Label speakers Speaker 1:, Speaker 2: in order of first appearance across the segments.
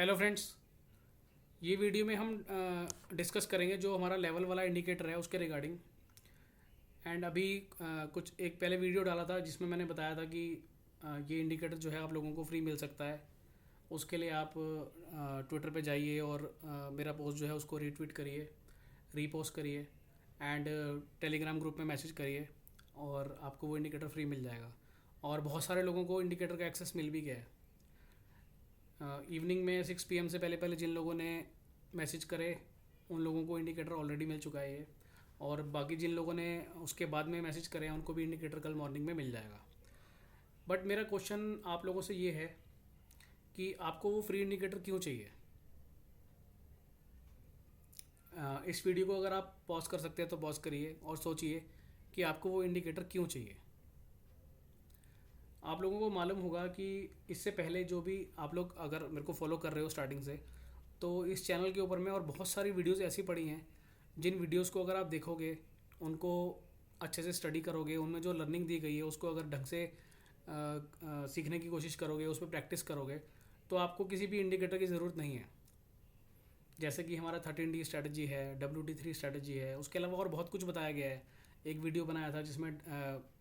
Speaker 1: Hello friends. ये video में हम डिस्कस करेंगे जो हमारा लेवल वाला इंडिकेटर है उसके रिगार्डिंग। एंड अभी कुछ एक पहले वीडियो डाला था जिसमें मैंने बताया था कि ये इंडिकेटर जो है आप लोगों को फ्री मिल सकता है। उसके लिए आप ट्विटर पे जाइए और मेरा पोस्ट जो है उसको रीट्वीट करिए, रीपोस्ट करिए एंड टेलीग्राम ग्रुप में मैसेज करिए और आपको वो इंडिकेटर फ्री मिल जाएगा। और बहुत सारे लोगों को इंडिकेटर का एक्सेस मिल भी गया है। इवनिंग में 6 PM से पहले पहले जिन लोगों ने मैसेज करे उन लोगों को इंडिकेटर ऑलरेडी मिल चुका है ये। और बाकी जिन लोगों ने उसके बाद में मैसेज करे हैं उनको भी इंडिकेटर कल मॉर्निंग में मिल जाएगा। बट मेरा क्वेश्चन आप लोगों से ये है कि आपको वो फ्री इंडिकेटर क्यों चाहिए। इस वीडियो को अगर आप पॉज कर सकते हैं तो पॉज करिए और सोचिए कि आपको वो इंडिकेटर क्यों चाहिए। आप लोगों को मालूम होगा कि इससे पहले जो भी आप लोग अगर मेरे को फॉलो कर रहे हो स्टार्टिंग से, तो इस चैनल के ऊपर में और बहुत सारी वीडियोस ऐसी पड़ी हैं जिन वीडियोस को अगर आप देखोगे, उनको अच्छे से स्टडी करोगे, उनमें जो लर्निंग दी गई है उसको अगर ढंग से सीखने की कोशिश करोगे, उस पर प्रैक्टिस करोगे, तो आपको किसी भी इंडिकेटर की ज़रूरत नहीं है। जैसे कि हमारा 13D स्ट्रैटेजी है, WT3 स्ट्रैटेजी है, उसके अलावा और बहुत कुछ बताया गया है। एक वीडियो बनाया था जिसमें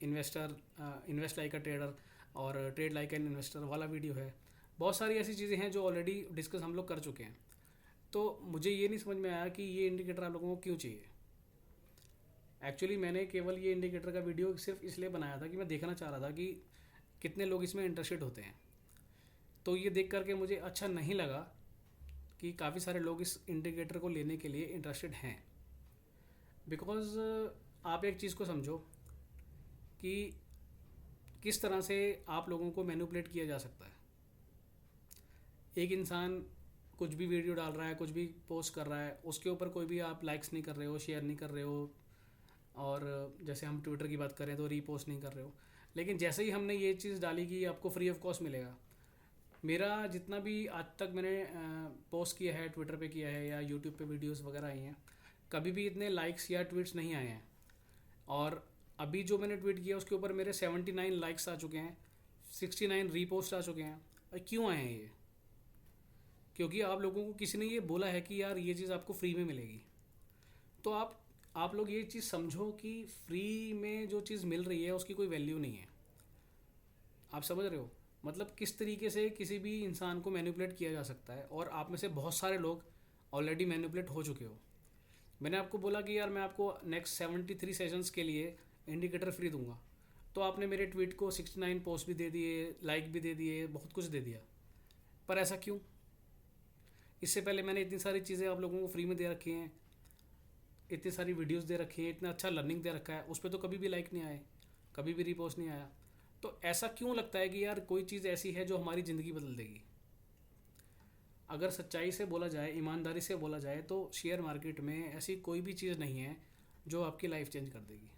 Speaker 1: इन्वेस्ट लाइक अ ट्रेडर और ट्रेड लाइक एन इन्वेस्टर वाला वीडियो है। बहुत सारी ऐसी चीज़ें हैं जो ऑलरेडी डिस्कस हम लोग कर चुके हैं। तो मुझे ये नहीं समझ में आया कि ये इंडिकेटर आप लोगों को क्यों चाहिए। एक्चुअली मैंने केवल ये इंडिकेटर का वीडियो सिर्फ इसलिए बनाया था कि मैं देखना चाह रहा था कि कितने लोग इसमें इंटरेस्टेड होते हैं। तो ये देख करके मुझे अच्छा नहीं लगा कि काफ़ी सारे लोग इस इंडिकेटर को लेने के लिए इंटरेस्टेड हैं। बिकॉज़ आप एक चीज़ को समझो कि किस तरह से आप लोगों को मैनिपुलेट किया जा सकता है। एक इंसान कुछ भी वीडियो डाल रहा है, कुछ भी पोस्ट कर रहा है, उसके ऊपर कोई भी आप लाइक्स नहीं कर रहे हो, शेयर नहीं कर रहे हो, और जैसे हम ट्विटर की बात करें तो रीपोस्ट नहीं कर रहे हो। लेकिन जैसे ही हमने ये चीज़ डाली कि आपको फ्री ऑफ कॉस्ट मिलेगा, मेरा जितना भी आज तक मैंने पोस्ट किया है, ट्विटर पे किया है या यूट्यूब पे वीडियोस वगैरह आई हैं, कभी भी इतने लाइक्स या ट्वीट्स नहीं आए हैं। और अभी जो मैंने ट्वीट किया उसके ऊपर मेरे 79 लाइक्स आ चुके हैं, 69 रीपोस्ट आ चुके हैं। और क्यों आए हैं ये? क्योंकि आप लोगों को किसी ने ये बोला है कि यार ये चीज़ आपको फ्री में मिलेगी। तो आप लोग ये चीज़ समझो कि फ्री में जो चीज़ मिल रही है उसकी कोई वैल्यू नहीं है। आप समझ रहे हो मतलब किस तरीके से किसी भी इंसान को मैनिपुलेट किया जा सकता है। और आप में से बहुत सारे लोग ऑलरेडी मैनिपुलेट हो चुके हो। मैंने आपको बोला कि यार मैं आपको नेक्स्ट 73 सेशंस के लिए इंडिकेटर फ्री दूंगा, तो आपने मेरे ट्वीट को 69 पोस्ट भी दे दिए, लाइक भी दे दिए, बहुत कुछ दे दिया। पर ऐसा क्यों? इससे पहले मैंने इतनी सारी चीज़ें आप लोगों को फ्री में दे रखी हैं, इतनी सारी वीडियोस दे रखी हैं, इतना अच्छा लर्निंग दे रखा है, उस पर तो कभी भी लाइक नहीं आए, कभी भी रीपोस्ट नहीं आया। तो ऐसा क्यों लगता है कि यार कोई चीज़ ऐसी है जो हमारी ज़िंदगी बदल देगी? अगर सच्चाई से बोला जाए, ईमानदारी से बोला जाए, तो शेयर मार्केट में ऐसी कोई भी चीज़ नहीं है जो आपकी लाइफ चेंज कर देगी।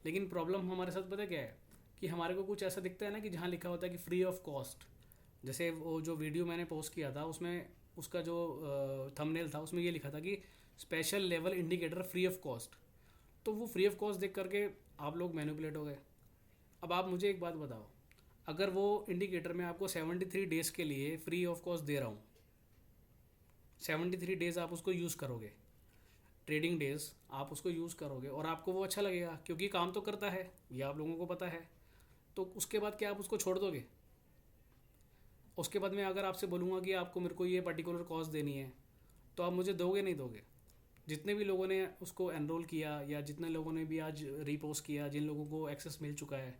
Speaker 1: लेकिन प्रॉब्लम हमारे साथ पता क्या है कि हमारे को कुछ ऐसा दिखता है ना कि जहाँ लिखा होता है कि फ्री ऑफ कॉस्ट। जैसे वो जो वीडियो मैंने पोस्ट किया था उसमें उसका जो थंबनेल था उसमें ये लिखा था कि special level indicator free of cost. तो वो फ्री ऑफ कॉस्ट देख करके आप लोग मैनिपुलेट हो गए। अब आप मुझे एक बात बताओ, अगर वो इंडिकेटर मैं आपको 73 डेज़ के लिए फ्री ऑफ कॉस्ट दे रहा हूँ, 73 डेज़ आप उसको यूज़ करोगे, ट्रेडिंग डेज़ आप उसको यूज़ करोगे और आपको वो अच्छा लगेगा क्योंकि काम तो करता है, ये आप लोगों को पता है। तो उसके बाद क्या आप उसको छोड़ दोगे? उसके बाद मैं अगर आपसे बोलूँगा कि आपको मेरे को ये पर्टिकुलर कॉस्ट देनी है, तो आप मुझे दोगे नहीं दोगे? जितने भी लोगों ने उसको एनरोल किया या जितने लोगों ने भी आज रीपोस्ट किया, जिन लोगों को एक्सेस मिल चुका है,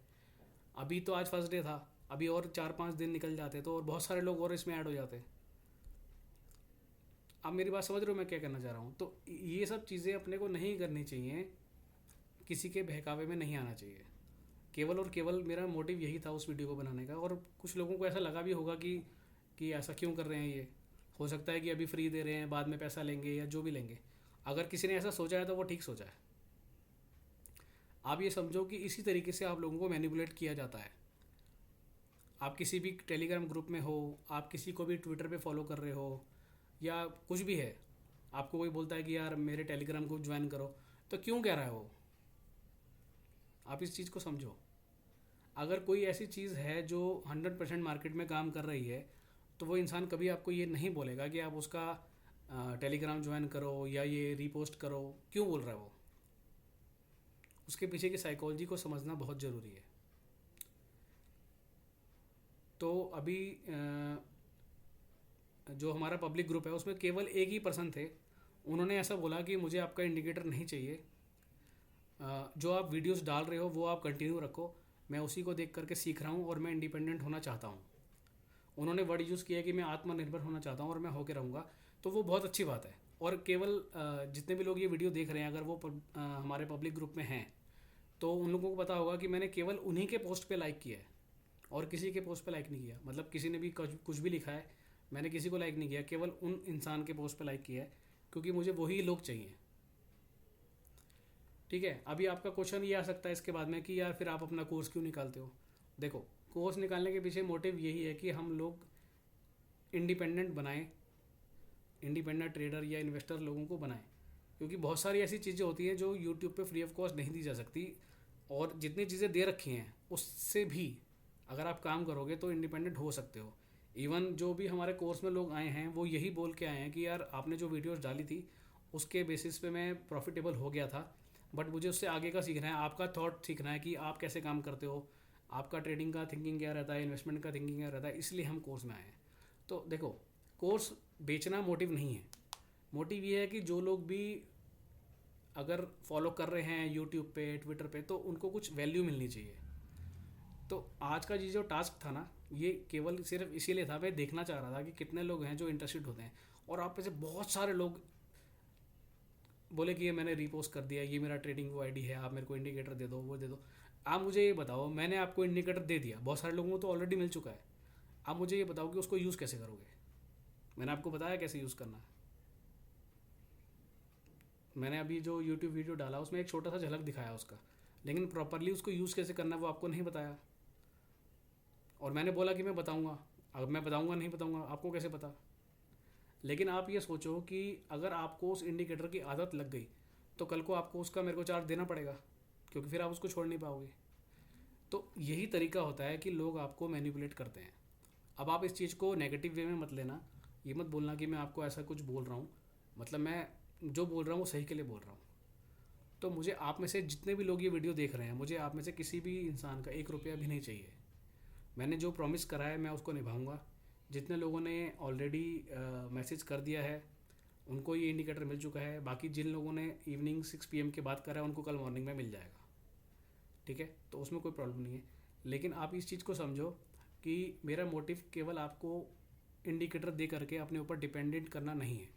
Speaker 1: अभी तो आज फर्स्ट डे था, अभी और 4-5 दिन निकल जाते तो और बहुत सारे लोग और इसमें ऐड हो जाते। आप मेरी बात समझ रहे हो मैं क्या कहना चाह रहा हूँ? तो ये सब चीज़ें अपने को नहीं करनी चाहिए, किसी के बहकावे में नहीं आना चाहिए। केवल और केवल मेरा मोटिव यही था उस वीडियो को बनाने का। और कुछ लोगों को ऐसा लगा भी होगा कि ऐसा क्यों कर रहे हैं ये, हो सकता है कि अभी फ्री दे रहे हैं, बाद में पैसा लेंगे या जो भी लेंगे। अगर किसी ने ऐसा सोचा है तो वो ठीक सोचा है। आप ये समझो कि इसी तरीके से आप लोगों को मैनिपुलेट किया जाता है। आप किसी भी टेलीग्राम ग्रुप में हो, आप किसी को भी ट्विटर पे फॉलो कर रहे हो या कुछ भी है, आपको कोई बोलता है कि यार मेरे टेलीग्राम ग्रुप ज्वाइन करो, तो क्यों कह रहा है वो? आप इस चीज़ को समझो। अगर कोई ऐसी चीज़ है जो 100% मार्केट में काम कर रही है, तो वो इंसान कभी आपको ये नहीं बोलेगा कि आप उसका टेलीग्राम ज्वाइन करो या ये रीपोस्ट करो। क्यों बोल रहा है वो? उसके पीछे की साइकोलॉजी को समझना बहुत ज़रूरी है। तो अभी जो हमारा पब्लिक ग्रुप है उसमें केवल एक ही पर्सन थे, उन्होंने ऐसा बोला कि मुझे आपका इंडिकेटर नहीं चाहिए, जो आप वीडियोस डाल रहे हो वो आप कंटिन्यू रखो, मैं उसी को देख करके सीख रहा हूँ और मैं इंडिपेंडेंट होना चाहता हूँ। उन्होंने वर्ड यूज़ किया कि मैं आत्मनिर्भर होना चाहता हूँ और मैं होकर रहूँगा। तो वो बहुत अच्छी बात है। और केवल जितने भी लोग ये वीडियो देख रहे हैं अगर वो हमारे पब्लिक ग्रुप में हैं तो उन लोगों को पता होगा कि मैंने केवल उन्हीं के पोस्ट पे लाइक किया है और किसी के पोस्ट पे लाइक नहीं किया। मतलब किसी ने भी कुछ भी लिखा है, मैंने किसी को लाइक नहीं किया, केवल उन इंसान के पोस्ट पे लाइक किया है, क्योंकि मुझे वही लोग चाहिए। ठीक है। अभी आपका क्वेश्चन ये आ सकता है इसके बाद में कि यार फिर आप अपना कोर्स क्यों निकालते हो? देखो, कोर्स निकालने के पीछे मोटिव यही है कि हम लोग इंडिपेंडेंट बनाएं, इंडिपेंडेंट ट्रेडर या इन्वेस्टर लोगों को बनाएं। क्योंकि बहुत सारी ऐसी चीज़ें होती हैं जो यूट्यूब पे फ्री ऑफ कॉस्ट नहीं दी जा सकती, और जितनी चीज़ें दे रखी हैं उससे भी अगर आप काम करोगे तो इंडिपेंडेंट हो सकते हो। इवन जो भी हमारे कोर्स में लोग आए हैं वो यही बोल के आए हैं कि यार आपने जो वीडियोस डाली थी उसके बेसिस पे मैं प्रॉफिटेबल हो गया था, बट मुझे उससे आगे का सीखना है, आपका थॉट सीखना है कि आप कैसे काम करते हो, आपका ट्रेडिंग का थिंकिंग क्या रहता है, इन्वेस्टमेंट का थिंकिंग क्या रहता है, इसलिए हम कोर्स में आए हैं। तो देखो, कोर्स बेचना मोटिव नहीं है। मोटिव ये है कि जो लोग भी अगर फॉलो कर रहे हैं यूट्यूब पे, ट्विटर पे, तो उनको कुछ वैल्यू मिलनी चाहिए। तो आज का ये जो टास्क था ना, ये केवल सिर्फ इसीलिए था, मैं देखना चाह रहा था कि कितने लोग हैं जो इंटरेस्टेड होते हैं। और आप में से बहुत सारे लोग बोले कि ये मैंने रीपोस्ट कर दिया, ये मेरा ट्रेडिंग वो आईडी है, आप मेरे को इंडिकेटर दे दो, वो दे दो। आप मुझे ये बताओ, मैंने आपको इंडिकेटर दे दिया, बहुत सारे लोगों को तो ऑलरेडी मिल चुका है। आप मुझे ये बताओ कि उसको यूज़ कैसे करोगे? मैंने आपको बताया कैसे यूज़ करना है। मैंने अभी जो यूट्यूब वीडियो डाला उसमें एक छोटा सा झलक दिखाया उसका, लेकिन प्रॉपरली उसको यूज़ कैसे करना है वो आपको नहीं बताया। और मैंने बोला कि मैं बताऊंगा, अब मैं बताऊंगा नहीं बताऊंगा आपको कैसे पता? लेकिन आप ये सोचो कि अगर आपको उस इंडिकेटर की आदत लग गई तो कल को आपको उसका मेरे को चार्ज देना पड़ेगा, क्योंकि फिर आप उसको छोड़ नहीं पाओगे। तो यही तरीका होता है कि लोग आपको मैनिपुलेट करते हैं। अब आप इस चीज़ को नेगेटिव वे में मत लेना, ये मत बोलना कि मैं आपको ऐसा कुछ बोल रहा हूँ, मतलब मैं जो बोल रहा हूँ वो सही के लिए बोल रहा हूँ। तो मुझे आप में से जितने भी लोग ये वीडियो देख रहे हैं, मुझे आप में से किसी भी इंसान का 1 रुपया भी नहीं चाहिए। मैंने जो प्रॉमिस करा है मैं उसको निभाऊंगा। जितने लोगों ने ऑलरेडी मैसेज कर दिया है उनको ये इंडिकेटर मिल चुका है, बाकी जिन लोगों ने इवनिंग 6 PM के बाद करा है उनको कल मॉर्निंग में मिल जाएगा। ठीक है, तो उसमें कोई प्रॉब्लम नहीं है। लेकिन आप इस चीज़ को समझो कि मेरा मोटिव केवल आपको इंडिकेटर दे करके अपने ऊपर डिपेंडेंट करना नहीं है,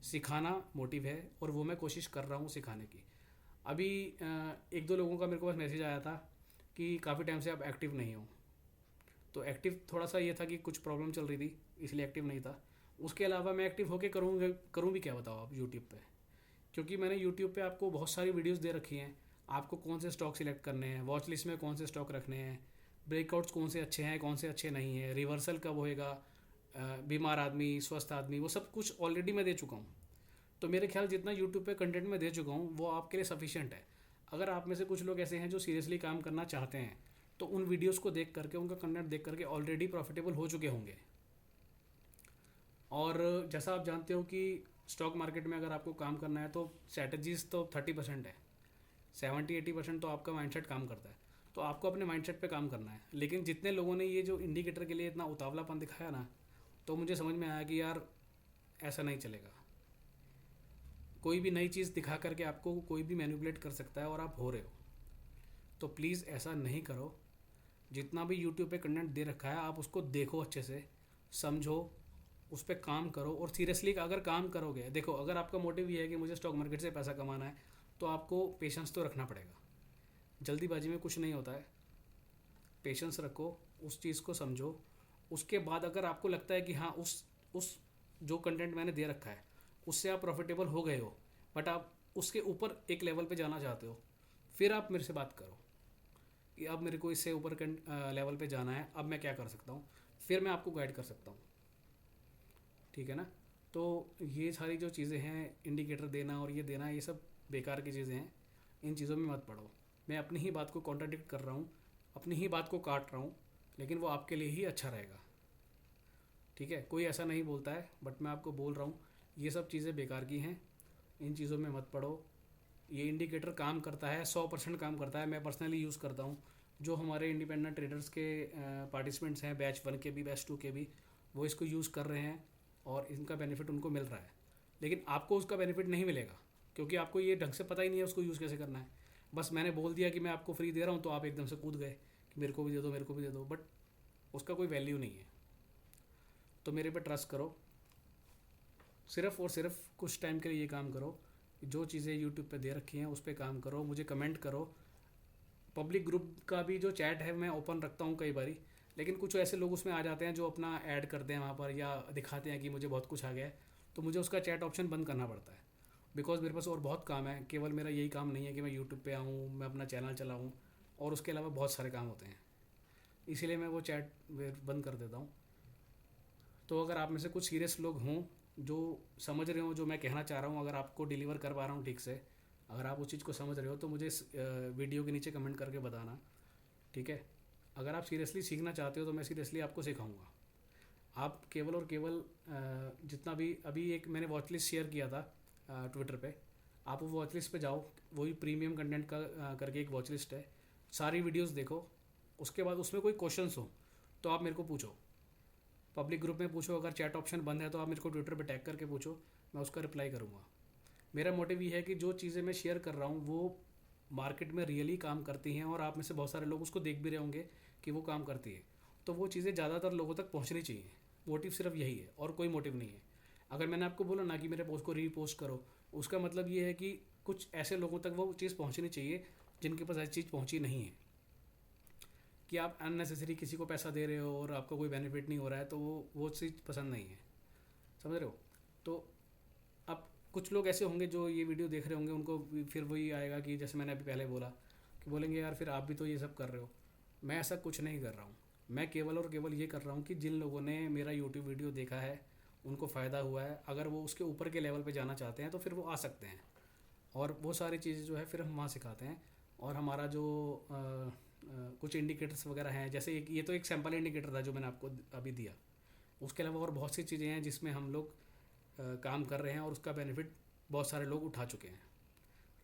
Speaker 1: सिखाना मोटिव है, और वो मैं कोशिश कर रहा हूँ सिखाने की। अभी 1-2 लोगों का मेरे को पास मैसेज आया था कि काफ़ी टाइम से आप एक्टिव नहीं हो। तो एक्टिव थोड़ा सा ये था कि कुछ प्रॉब्लम चल रही थी इसलिए एक्टिव नहीं था। उसके अलावा मैं एक्टिव होके करूँ भी क्या, बताओ आप यूट्यूब पे? क्योंकि मैंने यूट्यूब पे आपको बहुत सारी वीडियोस दे रखी हैं, आपको कौन से स्टॉक सिलेक्ट करने हैं, वॉच लिस्ट में कौन से स्टॉक रखने हैं, ब्रेकआउट्स कौन से अच्छे हैं कौन से अच्छे नहीं हैं, रिवर्सल कब होएगा, बीमार आदमी स्वस्थ आदमी, वो सब कुछ ऑलरेडी मैं दे चुका हूँ। तो मेरे ख्याल जितना यूट्यूब पे कंटेंट मैं दे चुका हूँ वो आपके लिए सफिशिएंट है। अगर आप में से कुछ लोग ऐसे हैं जो सीरियसली काम करना चाहते हैं तो उन वीडियोस को देख करके, उनका कंटेंट देख करके ऑलरेडी प्रॉफिटेबल हो चुके होंगे। और जैसा आप जानते हो कि स्टॉक मार्केट में अगर आपको काम करना है तो स्ट्रेटजीज तो 30% है, 70-80% तो आपका माइंडसेट काम करता है। तो आपको अपने माइंडसेट पे काम करना है। लेकिन जितने लोगों ने ये जो इंडिकेटर के लिए इतना उतावलापन दिखाया ना, तो मुझे समझ में आया कि यार ऐसा नहीं चलेगा। कोई भी नई चीज़ दिखा करके आपको कोई भी मैनिपुलेट कर सकता है और आप हो रहे हो। तो प्लीज़ ऐसा नहीं करो। जितना भी यूट्यूब पे कंटेंट दे रखा है आप उसको देखो, अच्छे से समझो, उस पर काम करो। और सीरियसली अगर काम करोगे, देखो अगर आपका मोटिव ये है कि मुझे स्टॉक मार्केट से पैसा कमाना है तो आपको पेशेंस तो रखना पड़ेगा। जल्दीबाजी में कुछ नहीं होता है, पेशेंस रखो, उस चीज़ को समझो। उसके बाद अगर आपको लगता है कि हाँ उस जो कंटेंट मैंने दे रखा है उससे आप प्रॉफिटेबल हो गए हो, बट आप उसके ऊपर एक लेवल पे जाना चाहते हो, फिर आप मेरे से बात करो कि अब मेरे को इससे ऊपर लेवल पे जाना है, अब मैं क्या कर सकता हूँ, फिर मैं आपको गाइड कर सकता हूँ। ठीक है ना? तो ये सारी जो चीज़ें हैं, इंडिकेटर देना और ये देना, ये सब बेकार की चीज़ें हैं, इन चीज़ों में मत पड़ो। मैं अपनी ही बात को कॉन्ट्राडिक्ट कर रहा हूँ, अपनी ही बात को काट रहा हूँ, लेकिन वो आपके लिए ही अच्छा रहेगा। ठीक है, कोई ऐसा नहीं बोलता है, बट मैं आपको बोल रहा हूँ ये सब चीज़ें बेकार की हैं, इन चीज़ों में मत पड़ो। ये इंडिकेटर काम करता है, 100% काम करता है, मैं पर्सनली यूज़ करता हूँ। जो हमारे इंडिपेंडेंट ट्रेडर्स के पार्टिसिपेंट्स हैं, बैच 1 के भी बैच 2 के भी, वो इसको यूज़ कर रहे हैं और इनका बेनिफिट उनको मिल रहा है। लेकिन आपको उसका बेनिफिट नहीं मिलेगा, क्योंकि आपको ये ढंग से पता ही नहीं है उसको यूज़ कैसे करना है। बस मैंने बोल दिया कि मैं आपको फ्री दे रहा हूँ, तो आप एकदम से कूद गए कि मेरे को भी दे दो, मेरे को भी दे दो, बट उसका कोई वैल्यू नहीं है। तो मेरे पे ट्रस्ट करो, सिर्फ़ और सिर्फ कुछ टाइम के लिए ये काम करो, जो चीज़ें यूट्यूब पे दे रखी हैं उस पर काम करो, मुझे कमेंट करो। पब्लिक ग्रुप का भी जो चैट है मैं ओपन रखता हूँ कई बारी, लेकिन कुछ ऐसे लोग उसमें आ जाते हैं जो अपना ऐड करते हैं वहाँ पर, या दिखाते हैं कि मुझे बहुत कुछ आ गया है, तो मुझे उसका चैट ऑप्शन बंद करना पड़ता है। बिकॉज मेरे पास और बहुत काम है, केवल मेरा यही काम नहीं है कि मैं यूट्यूब पे आऊँ, मैं अपना चैनल चलाऊँ, और उसके अलावा बहुत सारे काम होते हैं, इसीलिए मैं वो चैट बंद कर देता हूँ। तो अगर आप में से कुछ सीरियस लोग हों जो समझ रहे हो जो मैं कहना चाह रहा हूँ, अगर आपको डिलीवर कर पा रहा हूँ ठीक से, अगर आप उस चीज़ को समझ रहे हो, तो मुझे इस वीडियो के नीचे कमेंट करके बताना, ठीक है। अगर आप सीरियसली सीखना चाहते हो तो मैं सीरियसली आपको सिखाऊंगा। आप केवल और केवल जितना भी अभी एक मैंने वॉच लिस्ट शेयर किया था ट्विटर पे, आप वो वॉच लिस्ट पे जाओ, वही प्रीमियम कंटेंट का करके एक वॉच लिस्ट है, सारी वीडियोस देखो, उसके बाद उसमें कोई क्वेश्चंस हो तो आप मेरे को पूछो, पब्लिक ग्रुप में पूछो, अगर चैट ऑप्शन बंद है तो आप मेरे को ट्विटर पे टैग करके पूछो, मैं उसका रिप्लाई करूँगा। मेरा मोटिव ये है कि जो चीज़ें मैं शेयर कर रहा हूँ वो मार्केट में रियली काम करती हैं, और आप में से बहुत सारे लोग उसको देख भी रहे होंगे कि वो काम करती है, तो वो चीज़ें ज़्यादातर लोगों तक पहुँचनी चाहिए। मोटिव सिर्फ यही है और कोई मोटिव नहीं है। अगर मैंने आपको बोला ना कि मेरे पोस्ट को रीपोस्ट करो, उसका मतलब ये है कि कुछ ऐसे लोगों तक वो चीज़ पहुँचनी चाहिए जिनके पास ऐसी चीज़ पहुँची नहीं है। कि आप अननेसेसरी किसी को पैसा दे रहे हो और आपको कोई बेनिफिट नहीं हो रहा है, तो वो चीज़ पसंद नहीं है, समझ रहे हो। तो अब कुछ लोग ऐसे होंगे जो ये वीडियो देख रहे होंगे, उनको फिर वही आएगा कि जैसे मैंने अभी पहले बोला कि बोलेंगे यार फिर आप भी तो ये सब कर रहे हो। मैं ऐसा कुछ नहीं कर रहा हूँ, मैं केवल और केवल ये कर रहा हूँ कि जिन लोगों ने मेरा यूट्यूब वीडियो देखा है उनको फ़ायदा हुआ है, अगर वो उसके ऊपर के लेवल पे जाना चाहते हैं तो फिर वो आ सकते हैं, और वो सारी चीज़ें जो है फिर हम वहाँ सिखाते हैं। और हमारा जो कुछ इंडिकेटर्स वगैरह हैं, जैसे एक ये तो एक सैम्पल इंडिकेटर था जो मैंने आपको अभी दिया, उसके अलावा और बहुत सी चीज़ें हैं जिसमें हम लोग काम कर रहे हैं और उसका बेनिफिट बहुत सारे लोग उठा चुके हैं,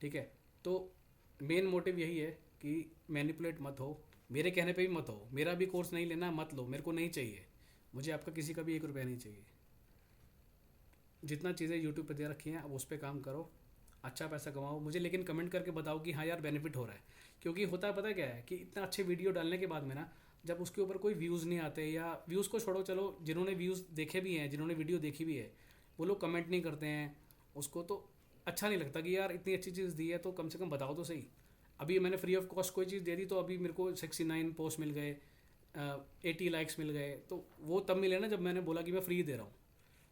Speaker 1: ठीक है। तो मेन मोटिव यही है कि मैनिपुलेट मत हो, मेरे कहने पे भी मत हो, मेरा भी कोर्स नहीं लेना मत लो, मेरे को नहीं चाहिए, मुझे आपका किसी का भी 1 रुपया नहीं चाहिए। जितना चीज़ें यूट्यूब पे दे रखी हैं अब उस पर काम करो, अच्छा पैसा कमाओ मुझे, लेकिन कमेंट करके बताओ कि हाँ यार बेनिफिट हो रहा है। क्योंकि होता है पता है क्या है कि इतना अच्छे वीडियो डालने के बाद में ना, जब उसके ऊपर कोई व्यूज़ नहीं आते, या व्यूज़ को छोड़ो, चलो जिन्होंने व्यूज़ देखे भी हैं, जिन्होंने वीडियो देखी भी है, वो लोग कमेंट नहीं करते हैं उसको, तो अच्छा नहीं लगता कि यार इतनी अच्छी चीज़ दी है तो कम से कम बताओ तो सही। अभी मैंने फ्री ऑफ कॉस्ट कोई चीज़ दे दी तो अभी मेरे को 69 पोस्ट मिल गए, 80 लाइक्स मिल गए, तो वो तब मिले ना जब मैंने बोला कि मैं फ्री दे रहा हूँ।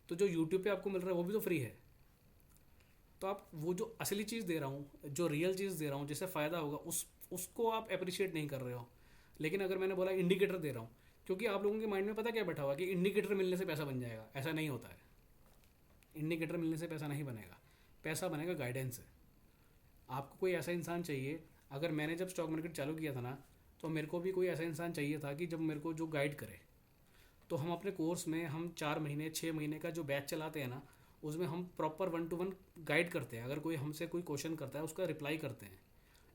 Speaker 1: तो जो यूट्यूब पे आपको मिल रहा है वो भी तो फ्री है। तो आप वो जो असली चीज़ दे रहा हूँ, जो रियल चीज़ दे रहा हूँ, जिससे फ़ायदा होगा, उसको आप अप्रिशिएट नहीं कर रहे हो। लेकिन अगर मैंने बोला इंडिकेटर दे रहा हूँ, क्योंकि आप लोगों के माइंड में पता क्या बैठा हुआ कि इंडिकेटर मिलने से पैसा बन जाएगा, ऐसा नहीं होता है। इंडिकेटर मिलने से पैसा नहीं बनेगा, पैसा बनेगा गाइडेंस से। आपको कोई ऐसा इंसान चाहिए, अगर मैंने जब स्टॉक मार्केट चालू किया था ना, तो मेरे को भी कोई ऐसा इंसान चाहिए था कि जब मेरे को जो गाइड करे। तो हम अपने कोर्स में हम 4 महीने 6 महीने का जो बैच चलाते हैं ना, उसमें हम प्रॉपर 1 to 1 गाइड करते हैं। अगर कोई हमसे कोई क्वेश्चन करता है उसका रिप्लाई करते हैं।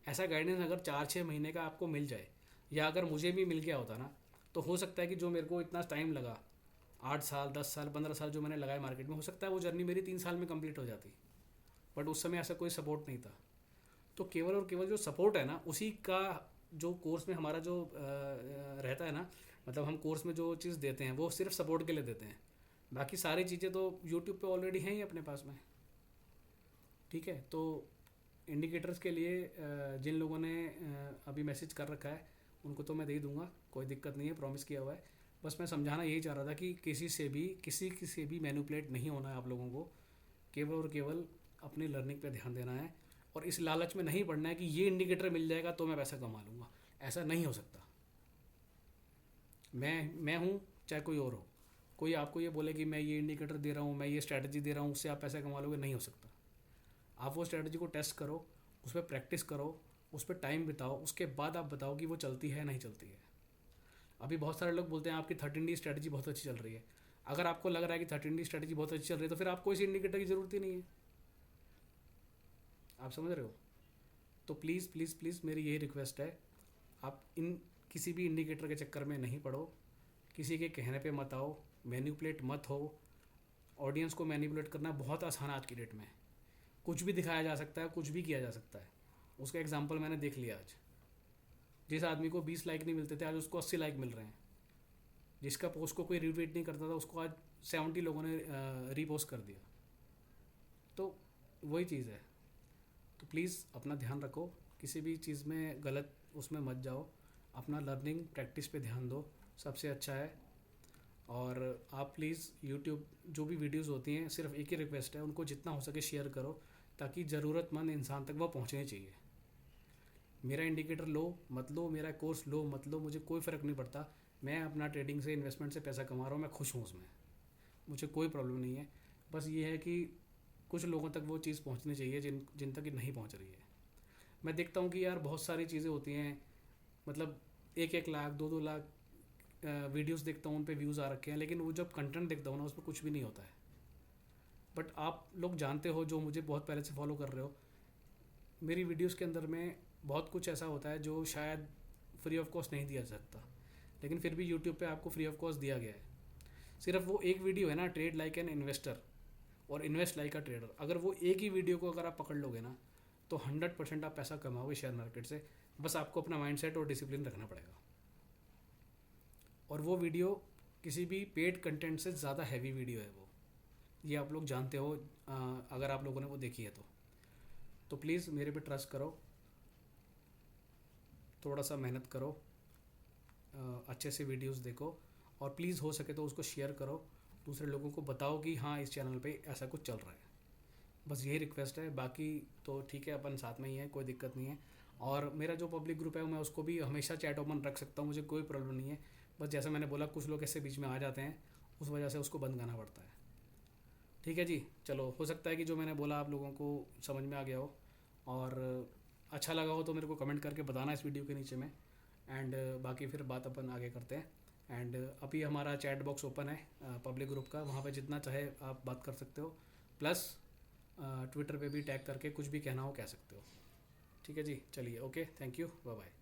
Speaker 1: ऐसा गाइडेंस अगर 4-6 महीने का आपको मिल जाए, या अगर मुझे भी मिल गया होता ना, तो हो सकता है कि जो मेरे को इतना टाइम लगा, 8 साल 10 साल 15 साल जो मैंने लगाए मार्केट में, हो सकता है वो जर्नी मेरी 3 साल में कंप्लीट हो जाती। बट उस समय ऐसा कोई सपोर्ट नहीं था। तो केवल और केवल जो सपोर्ट है ना, उसी का जो कोर्स में हमारा जो रहता है ना, मतलब हम कोर्स में जो चीज़ देते हैं वो सिर्फ सपोर्ट के लिए देते हैं, बाकी सारी चीज़ें तो यूट्यूब पे ऑलरेडी हैं ही अपने पास में, ठीक है। तो इंडिकेटर्स के लिए जिन लोगों ने अभी मैसेज कर रखा है उनको तो मैं दे दूंगा, कोई दिक्कत नहीं है, प्रॉमिस किया हुआ है। बस मैं समझाना यही चाह रहा था कि किसी से भी मैनिपुलेट नहीं होना है आप लोगों को, केवल और केवल अपनी लर्निंग पे ध्यान देना है, और इस लालच में नहीं पड़ना है कि ये इंडिकेटर मिल जाएगा तो मैं पैसा कमा लूँगा। ऐसा नहीं हो सकता। मैं हूँ चाहे कोई और हो, कोई आपको ये बोले कि मैं ये इंडिकेटर दे रहा हूँ, मैं ये स्ट्रैटेजी दे रहा हूँ, उससे आप पैसा कमा लोगे, नहीं हो सकता। आप वो स्ट्रैटेजी को टेस्ट करो, उस पर प्रैक्टिस करो, उस पर टाइम बिताओ, उसके बाद आप बताओ कि वो चलती है नहीं चलती है। अभी बहुत सारे लोग बोलते हैं आपकी 13D स्ट्रैटेजी बहुत अच्छी चल रही है। अगर आपको लग रहा है कि 13D स्ट्रेटजी बहुत अच्छी चल रही है तो फिर आपको इस इंडिकेटर की ज़रूरत ही नहीं है। आप समझ रहे हो? तो प्लीज़ प्लीज़ प्लीज़ मेरी यही रिक्वेस्ट है, आप इन किसी भी इंडिकेटर के चक्कर में नहीं पड़ो, किसी के कहने पे मत आओ, मैनिपुलेट मत हो। ऑडियंस को मैनिपुलेट करना बहुत आसान है आज की डेट में। कुछ भी दिखाया जा सकता है, कुछ भी किया जा सकता है। उसका एग्जाम्पल मैंने देख लिया आज। जिस आदमी को 20 लाइक नहीं मिलते थे आज उसको 80 लाइक मिल रहे हैं। जिसका पोस्ट को कोई रिट्वीट नहीं करता था उसको आज 70 लोगों ने रीपोस्ट कर दिया। तो वही चीज़ है। तो प्लीज़ अपना ध्यान रखो, किसी भी चीज़ में गलत उसमें मत जाओ, अपना लर्निंग प्रैक्टिस पे ध्यान दो, सबसे अच्छा है। और आप प्लीज़ यूट्यूब जो भी वीडियोस होती हैं, सिर्फ एक ही रिक्वेस्ट है, उनको जितना हो सके शेयर करो ताकि ज़रूरतमंद इंसान तक वो पहुँचनी चाहिए। मेरा इंडिकेटर लो मत लो, मेरा कोर्स लो मत लो, मुझे कोई फ़र्क नहीं पड़ता। मैं अपना ट्रेडिंग से, इन्वेस्टमेंट से पैसा कमा रहा हूँ, मैं खुश हूँ उसमें, मुझे कोई प्रॉब्लम नहीं है। बस ये है कि कुछ लोगों तक वो चीज़ पहुँचनी चाहिए जिन जिन तक ये नहीं पहुँच रही है। मैं देखता हूँ कि यार बहुत सारी चीज़ें होती हैं, मतलब 1-1 लाख 2-2 लाख वीडियोस देखता हूँ, उन पे व्यूज़ आ रखे हैं, लेकिन वो जब कंटेंट देखता हूँ ना उसमें कुछ भी नहीं होता है। बट आप लोग जानते हो, जो मुझे बहुत पहले से फॉलो कर रहे हो, मेरी वीडियोस के अंदर में बहुत कुछ ऐसा होता है जो शायद फ्री ऑफ कॉस्ट नहीं दिया जा सकता, लेकिन फिर भी यूट्यूब पे आपको फ्री ऑफ कॉस्ट दिया गया है। सिर्फ वो एक वीडियो है ना, ट्रेड लाइक एन इन्वेस्टर और इन्वेस्ट लाइक अ ट्रेडर, अगर वो एक ही वीडियो को अगर आप पकड़ लोगे ना तो 100% आप पैसा कमाओगे शेयर मार्केट से। बस आपको अपना माइंडसेट और डिसिप्लिन रखना पड़ेगा। और वो वीडियो किसी भी पेड कंटेंट से ज़्यादा हैवी वीडियो है वो, ये आप लोग जानते हो, अगर आप लोगों ने वो देखी है तो प्लीज़ मेरे पे ट्रस्ट करो, थोड़ा सा मेहनत करो, अच्छे से वीडियोस देखो, और प्लीज़ हो सके तो उसको शेयर करो, दूसरे लोगों को बताओ कि हाँ इस चैनल पे ऐसा कुछ चल रहा है। बस यही रिक्वेस्ट है, बाकी तो ठीक है, अपन साथ में ही है, कोई दिक्कत नहीं है। और मेरा जो पब्लिक ग्रुप है मैं उसको भी हमेशा चैट ओपन रख सकता हूँ, मुझे कोई प्रॉब्लम नहीं है। बस जैसा मैंने बोला, कुछ लोग ऐसे बीच में आ जाते हैं, उस वजह से उसको बंद करना पड़ता है। ठीक है जी, चलो, हो सकता है कि जो मैंने बोला आप लोगों को समझ में आ गया हो, और अच्छा लगा हो तो मेरे को कमेंट करके बताना इस वीडियो के नीचे में। एंड बाकी फिर बात अपन आगे करते हैं। एंड अभी हमारा चैट बॉक्स ओपन है पब्लिक ग्रुप का, वहाँ पे जितना चाहे आप बात कर सकते हो, प्लस ट्विटर पे भी टैग करके कुछ भी कहना हो कह सकते हो। ठीक है जी, चलिए, okay, thank you, bye bye.